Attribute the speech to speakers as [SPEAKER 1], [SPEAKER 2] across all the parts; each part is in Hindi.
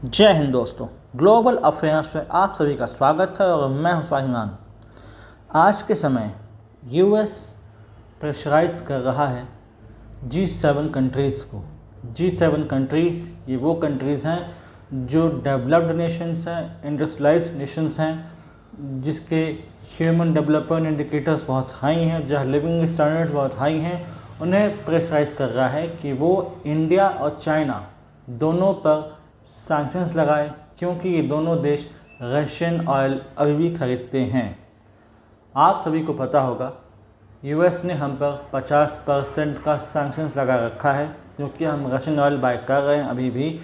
[SPEAKER 1] जय हिंद दोस्तों। ग्लोबल अफेयर्स में आप सभी का स्वागत है और मैं हूं स्वाभिमान। आज के समय यूएस प्रेशराइज कर रहा है G7 कंट्रीज़ को। G7 कंट्रीज़ ये वो कंट्रीज़ हैं जो डेवलप्ड नेशंस हैं, इंडस्ट्रियलाइज्ड नेशंस हैं, जिसके ह्यूमन डेवलपमेंट इंडिकेटर्स बहुत हाई हैं, जहाँ लिविंग स्टैंडर्ड्स बहुत हाई हैं। उन्हें प्रेशराइज कर रहा है कि वो इंडिया और चाइना दोनों पर सैंक्शंस लगाए, क्योंकि ये दोनों देश रशियन ऑयल अभी भी खरीदते हैं। आप सभी को पता होगा यूएस ने हम पर 50% का सैंक्शंस लगा रखा है, क्योंकि हम रशियन ऑयल बाय कर रहे हैं। अभी भी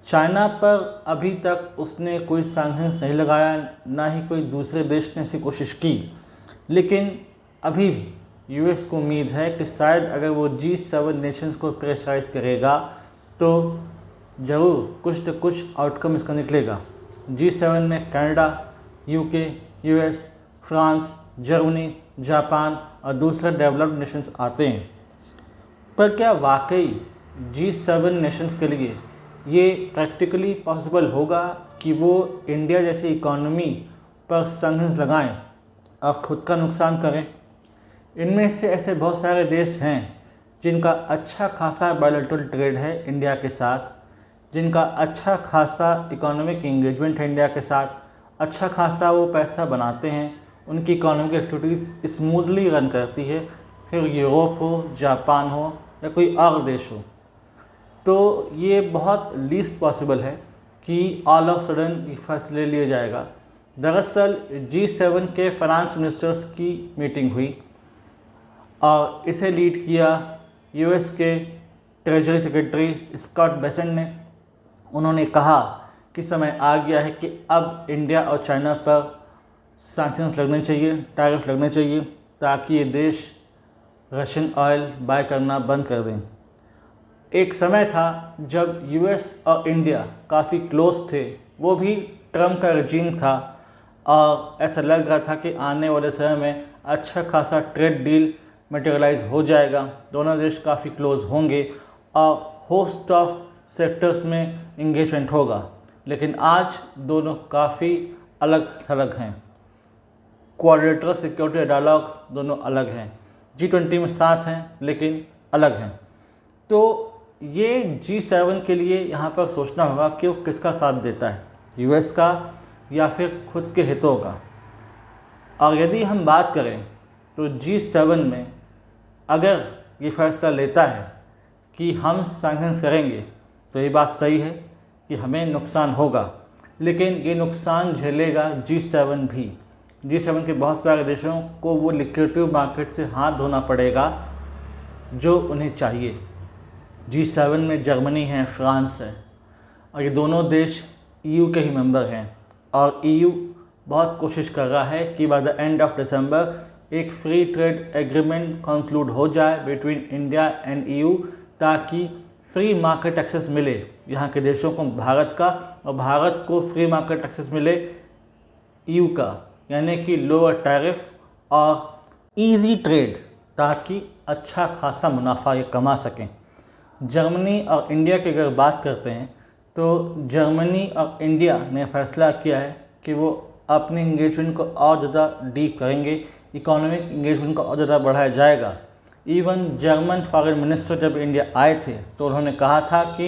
[SPEAKER 1] चाइना पर अभी तक उसने कोई सैंक्शंस नहीं लगाया, ना ही कोई दूसरे देश ने ऐसी कोशिश की। लेकिन अभी भी यूएस को उम्मीद है कि शायद अगर वो G7 नेशंस को प्रेशराइज करेगा तो ज़रूर कुछ न कुछ आउटकम इसका निकलेगा। G7 में Canada, UK, US, France, Germany, Japan और दूसरे डेवलप्ड नेशंस आते हैं। पर क्या वाकई G7 नेशंस के लिए ये प्रैक्टिकली पॉसिबल होगा कि वो इंडिया जैसी इकोनॉमी पर सैंक्शंस लगाएं और ख़ुद का नुकसान करें? इनमें से ऐसे बहुत सारे देश हैं जिनका अच्छा खासा बायलैटरल ट्रेड है इंडिया के साथ, जिनका अच्छा खासा इकोनॉमिक एंगेजमेंट है इंडिया के साथ, अच्छा खासा वो पैसा बनाते हैं, उनकी इकोनॉमिक एक्टिविटीज़ स्मूथली रन करती है, फिर यूरोप हो, जापान हो या कोई और देश हो। तो ये बहुत लीस्ट पॉसिबल है कि ऑल ऑफ सडन ये फैसले लिया जाएगा। दरअसल G7 के फाइनेंस मिनिस्टर्स की मीटिंग हुई और इसे लीड किया यूएस के ट्रेजरी सेक्रेटरी स्कॉट बेसेंट ने। उन्होंने कहा कि समय आ गया है कि अब इंडिया और चाइना पर सैंक्शंस लगने चाहिए, टैरिफ लगने चाहिए, ताकि ये देश रशियन ऑयल बाय करना बंद कर दें। एक समय था जब यूएस और इंडिया काफ़ी क्लोज थे, वो भी ट्रम्प का रजीम था और ऐसा लग रहा था कि आने वाले समय में अच्छा खासा ट्रेड डील मटेरियलाइज हो जाएगा, दोनों देश काफ़ी क्लोज होंगे और होस्ट ऑफ सेक्टर्स में इंगेजमेंट होगा। लेकिन आज दोनों काफ़ी अलग थलग हैं। क्वाड्रिलेटरल सिक्योरिटी डायलॉग दोनों अलग हैं। G20 में साथ हैं लेकिन अलग हैं। तो ये G7 के लिए यहाँ पर सोचना होगा कि वो किसका साथ देता है, यूएस का या फिर खुद के हितों का। और यदि हम बात करें तो G7 में अगर ये फैसला लेता है कि हम सैंक्शंस करेंगे तो ये बात सही है कि हमें नुकसान होगा, लेकिन ये नुकसान झेलेगा G7 भी। G7 के बहुत सारे देशों को वो लिक्विडिटी मार्केट से हाथ धोना पड़ेगा जो उन्हें चाहिए। G7 में जर्मनी है, फ्रांस है और ये दोनों देश EU के ही मेंबर हैं और EU बहुत कोशिश कर रहा है कि by the end of December एक फ्री ट्रेड एग्रीमेंट कंक्लूड हो जाए बिटवीन इंडिया एंड EU, ताकि फ्री मार्केट एक्सेस मिले यहाँ के देशों को भारत का, और भारत को फ्री मार्केट एक्सेस मिले EU का, यानी कि लोअर टैरिफ और इजी ट्रेड, ताकि अच्छा खासा मुनाफा ये कमा सकें। जर्मनी और इंडिया की अगर बात करते हैं तो जर्मनी और इंडिया ने फैसला किया है कि वो अपनी इंगेजमेंट को और ज़्यादा डीप करेंगे, इकोनॉमिक इंगेजमेंट को और ज़्यादा बढ़ाया जाएगा। इवन जर्मन फॉरेन मिनिस्टर जब इंडिया आए थे तो उन्होंने कहा था कि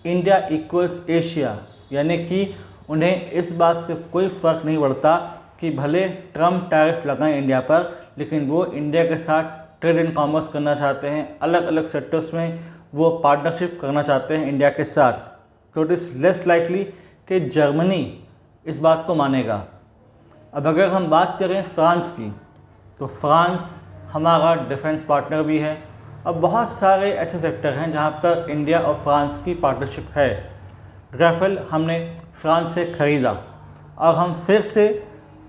[SPEAKER 1] इंडिया इक्वल्स एशिया, यानी कि उन्हें इस बात से कोई फ़र्क नहीं पड़ता कि भले ट्रम्प टैरिफ लगाएं इंडिया पर, लेकिन वो इंडिया के साथ ट्रेड एंड कॉमर्स करना चाहते हैं, अलग अलग सेक्टर्स में वो पार्टनरशिप करना चाहते हैं इंडिया के साथ। तो इट इज़ लेस लाइकली कि जर्मनी इस बात को मानेगा। अब अगर हम बात करें फ्रांस की, तो फ्रांस हमारा डिफेंस पार्टनर भी है और बहुत सारे ऐसे सेक्टर हैं जहां पर इंडिया और फ्रांस की पार्टनरशिप है। राफेल हमने फ्रांस से ख़रीदा और हम फिर से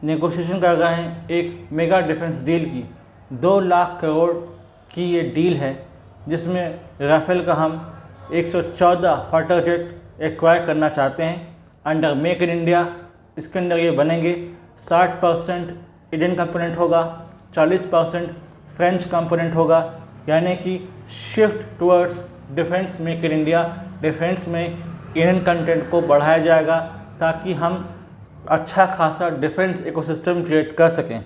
[SPEAKER 1] नेगोशिएशन कर रहे हैं एक मेगा डिफेंस डील की। 2 लाख करोड़ की ये डील है, जिसमें राफेल का हम 114 फाइटर जेट एक्वायर करना चाहते हैं अंडर मेक इन इंडिया। इसके अंदर ये बनेंगे 60% इंडियन कंपोनेंट होगा, 40% फ्रेंच कंपोनेंट होगा, यानी कि shift towards defence make in India. Defence में इंडियन कंटेंट को बढ़ाया जाएगा ताकि हम अच्छा खासा डिफेंस इकोसिस्टम क्रिएट कर सकें।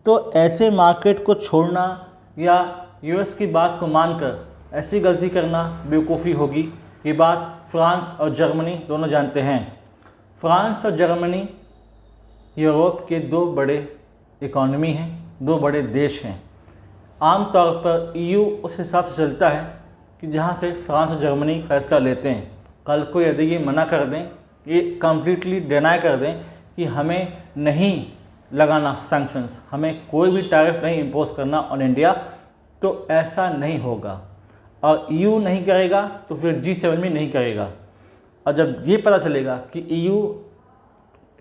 [SPEAKER 1] तो ऐसे मार्केट को छोड़ना या यूएस की बात को मानकर ऐसी गलती करना बेवकूफ़ी होगी। ये बात फ्रांस और जर्मनी दोनों जानते हैं। फ्रांस और जर्मनी यूरोप के दो बड़े इकॉनमी हैं, दो बड़े देश हैं। आमतौर पर ईयू उस हिसाब से चलता है कि जहाँ से फ्रांस और जर्मनी फैसला लेते हैं। कल को यदि ये मना कर दें, ये कम्प्लीटली डिनाई कर दें कि हमें नहीं लगाना सैंक्शंस, हमें कोई भी टैरिफ नहीं इम्पोज करना ऑन इंडिया, तो ऐसा नहीं होगा। और ईयू नहीं करेगा तो फिर G7 भी नहीं करेगा। और जब ये पता चलेगा कि ईयू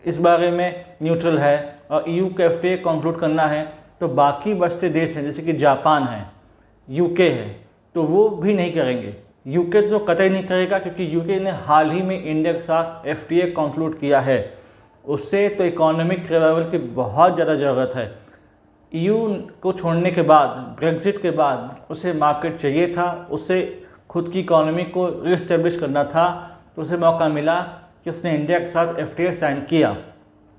[SPEAKER 1] इस बारे में न्यूट्रल है और ईयू को FTA कंक्लूड करना है, तो बाकी बचते देश हैं जैसे कि जापान है, यूके है, तो वो भी नहीं करेंगे। यूके तो कतई नहीं करेगा क्योंकि यूके ने हाल ही में इंडिया के साथ FTA कंक्लूड किया है। उससे तो इकोनॉमिक रिवाइवल की बहुत ज़्यादा ज़रूरत है। ईयू को छोड़ने के बाद, ब्रेग्जिट के बाद उसे मार्केट चाहिए था, उसे खुद की इकोनॉमी को रीस्टेब्लिश करना था, तो उसे मौका मिला कि उसने इंडिया के साथ FTA साइन किया।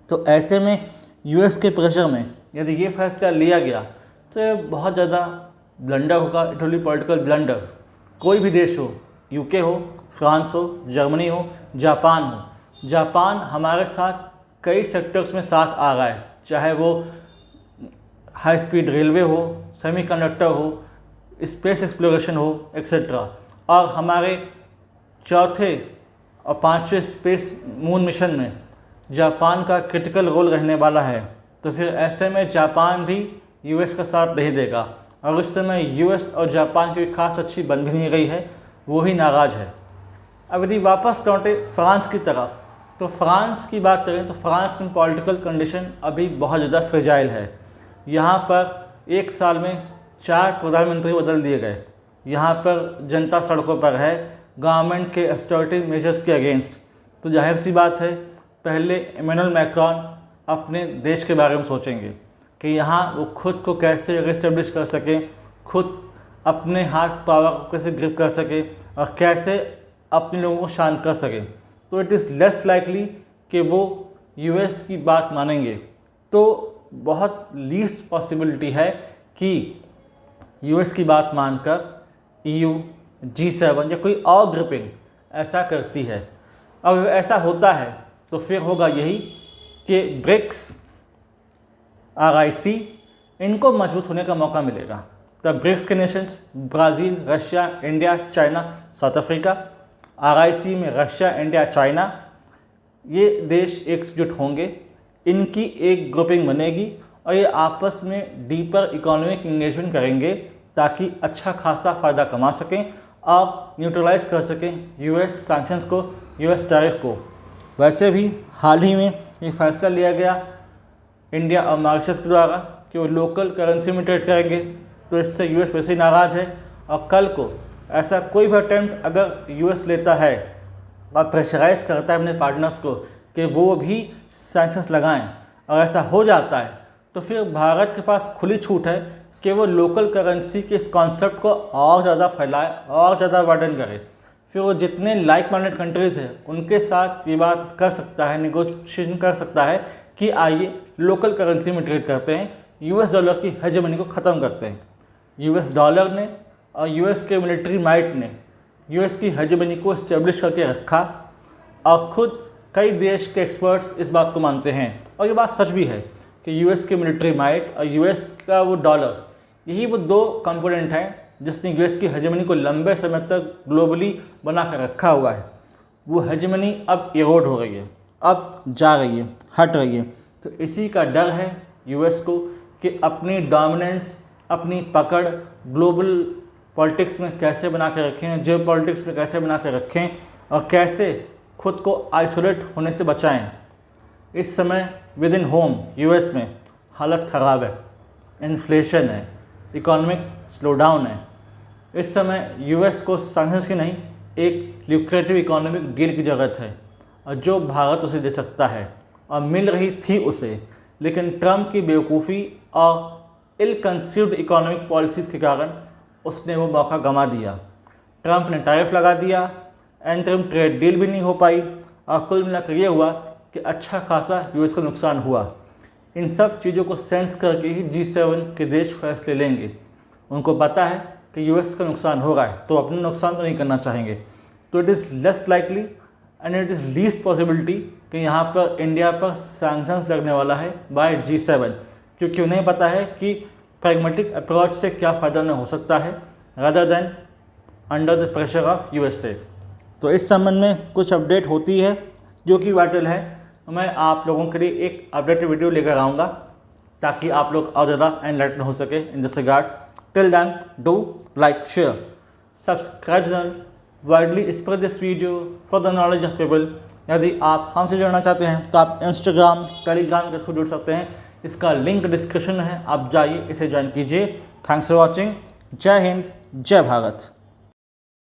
[SPEAKER 1] तो ऐसे में यूएस के प्रेशर में यदि ये फैसला लिया गया तो ये बहुत ज़्यादा ब्लंडर होगा। It will be political blunder. कोई भी देश हो, यूके हो, फ्रांस हो, जर्मनी हो, जापान हो, जापान हमारे साथ कई सेक्टर्स में साथ आ रहा है, चाहे वो हाई स्पीड रेलवे हो, सेमीकंडक्टर हो, स्पेस एक्सप्लोरेशन हो, एक्सेट्रा। और हमारे चौथे और पांचवें स्पेस मून मिशन में जापान का क्रिटिकल रोल रहने वाला है। तो फिर ऐसे में जापान भी यूएस का साथ नहीं देगा। और इस समय यूएस और जापान की खास अच्छी बन भी नहीं रही है, वो ही नाराज़ है। अब यदि वापस लौटे फ्रांस की तरफ, तो फ्रांस की बात करें तो फ्रांस में पॉलिटिकल कंडीशन अभी बहुत ज़्यादा फ्रेजाइल है। यहाँ पर एक साल में 4 प्रधानमंत्री बदल दिए गए। यहाँ पर जनता सड़कों पर है गवर्नमेंट के ऑस्टेरिटी मेजर्स के अगेंस्ट। तो जाहिर सी बात है, पहले इमैनुअल मैक्रोन अपने देश के बारे में सोचेंगे कि यहाँ वो खुद को कैसे रिस्टेब्लिश कर सकें, खुद अपने हाथ पावर को कैसे ग्रिप कर सके और कैसे अपने लोगों को शांत कर सके। तो इट इज़ लेस लाइकली कि वो यूएस की बात मानेंगे। तो बहुत लीस्ट पॉसिबिलिटी है कि यूएस की बात मानकर ईयू, G7 या कोई और ग्रुपिंग ऐसा करती है। और अगर ऐसा होता है तो फिर होगा यही कि ब्रिक्स, RIC इनको मजबूत होने का मौका मिलेगा। तब ब्रिक्स के Nations Brazil, Russia, India, China, south Africa, RIC में रशिया, इंडिया, चाइना, ये देश एकजुट होंगे। इनकी एक ग्रुपिंग बनेगी और ये आपस में डीपर इकोनॉमिक इंगेजमेंट करेंगे ताकि अच्छा खासा फ़ायदा कमा सकें और न्यूट्रलाइज कर सकें यूएस सैंक्शंस को, यूएस टैरिफ को। वैसे भी हाल ही में ये फैसला लिया गया इंडिया और मॉरिशस के द्वारा कि वो लोकल करेंसी में ट्रेड करेंगे, तो इससे यूएस वैसे ही नाराज़ है। और कल को ऐसा कोई भी अटेम्प्ट अगर यूएस लेता है और प्रेशराइज करता है अपने पार्टनर्स को कि वो भी सैंक्शंस लगाएं, और ऐसा हो जाता है, तो फिर भारत के पास खुली छूट है कि वो लोकल करेंसी के इस कॉन्सेप्ट को और ज़्यादा फैलाए और ज़्यादा वार्डन करे। फिर वो जितने लाइक माइंडेड कंट्रीज़ हैं उनके साथ ये बात कर सकता है, नेगोशिएशन कर सकता है कि आइए लोकल करेंसी में ट्रेड करते हैं, यूएस डॉलर की हेजेमनी को ख़त्म करते हैं। यूएस डॉलर ने और यूएस के मिलिट्री माइट ने यूएस की हेजेमनी को इस्टेब्लिश करके रखा, और ख़ुद कई देश के एक्सपर्ट्स इस बात को मानते हैं। और ये बात सच भी है कि यूएस के मिलिट्री माइट और यूएस का वो डॉलर, यही वो दो कंपोनेंट हैं जिसने यूएस की हेजेमनी को लंबे समय तक ग्लोबली बना कर रखा हुआ है। वो हेजेमनी अब इरोड हो रही है, अब जा रही है, हट रही है। तो इसी का डर है यूएस को कि अपनी डोमिनेंस, अपनी पकड़ ग्लोबल पॉलिटिक्स में कैसे बना के रखें, जियो पॉलिटिक्स में कैसे बना के रखें और कैसे खुद को आइसोलेट होने से बचाएं। इस समय विद इन होम यूएस में हालत ख़राब है, इन्फ्लेशन है, इकोनॉमिक स्लोडाउन है। इस समय यूएस को सैंक्शंस की नहीं, एक ल्यूक्रेटिव इकोनॉमिक डील की ज़रूरत है, और जो भारत उसे दे सकता है और मिल रही थी उसे। लेकिन ट्रंप की बेवकूफ़ी और इल कंसीव्ड इकोनॉमिक पॉलिसीज़ के कारण उसने वो मौका गंवा दिया। ट्रंप ने टैरिफ लगा दिया, इंटरिम ट्रेड डील भी नहीं हो पाई और कुल मिलाकर ये हुआ कि अच्छा खासा यूएस का नुकसान हुआ। इन सब चीज़ों को सेंस करके ही G7 के देश फैसले लेंगे। उनको पता है कि यूएस का नुकसान हो रहा है तो अपना नुकसान तो नहीं करना चाहेंगे। तो it is less likely and it is least possibility कि यहाँ पर इंडिया पर सैंक्शंस लगने वाला है बाय G7, क्योंकि उन्हें पता है कि प्रैग्मेटिक अप्रोच से क्या फ़ायदा उन्हें हो सकता है rather than under the pressure of USA। तो इस संबंध में कुछ अपडेट होती है जो कि वाइटल है, मैं आप लोगों के लिए एक अपडेटेड वीडियो लेकर आऊँगा ताकि आप लोग और ज़्यादा एनलाइटन हो सके in this regard. Till then do like, share, subscribe channel, widely spread this video for the knowledge of people. यदि आप हमसे जुड़ना चाहते हैं तो आप इंस्टाग्राम, टेलीग्राम के थ्रू जुड़ सकते हैं। इसका लिंक डिस्क्रिप्शन में है, आप जाइए इसे ज्वाइन कीजिए। Thanks for watching. जय हिंद, जय भारत।